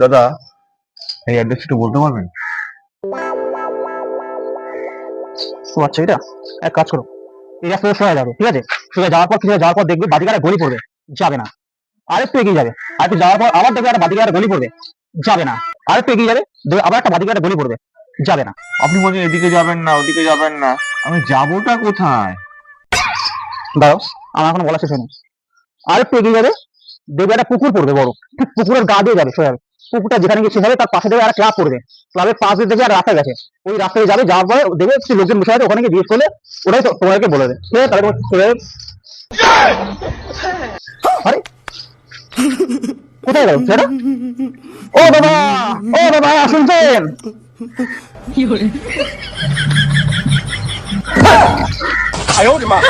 দাদা, এই অ্যাড্রেস একটু বলতে পারবেন? ও আচ্ছা, এটা এক কাজ করো, এই রাস্তায় সোজা যাবে, ঠিক আছে? সোজা যাওয়ার পর কিছু যাওয়ার পর দেখবে বাদিকে একটা গলি পড়বে, যাবে না। আরেকটু এগিয়ে যাবে, আরেকটু যাওয়ার পর আবার দেখবে একটা বাদিকে একটা গলি পড়বে, যাবে না। আরেকটু এগিয়ে যাবে, দেখবে আবার একটা বাদিকে একটা গলি পড়বে, যাবে না। আপনি বলছেন এদিকে যাবেন না, ওদিকে যাবেন না, আমি যাবোটা কোথায়? দাঁড়াও, আমার এখন বলা শেষ হয়নি। আরেকটু এগিয়ে যাবে, দেখবে একটা পুকুর পড়বে বড়, ঠিক পুকুরের গা দিয়ে যাবে সোজা যাবে। পুকুরটা যেখানে গিয়ে শেষ হবে তার পাশে দেখবে একটা ক্লাব পড়বে, ক্লাবের পাশ দিয়ে দেখবে একটা রাস্তা গেছে, ওই রাস্তায় যাবে, যাওয়ার পরে দেখবে কিছু লোকজন বসে আছে, ওখানে গিয়ে জিজ্ঞেস করলে ওরাই তোমাদেরকে বলে দেবে, ঠিক আছে? তাহলে তোমার চলে যাবে। আরে কোথায় গেল সেটা? ও বাবা, ও বাবা, শুনছেন?哎呦我的妈！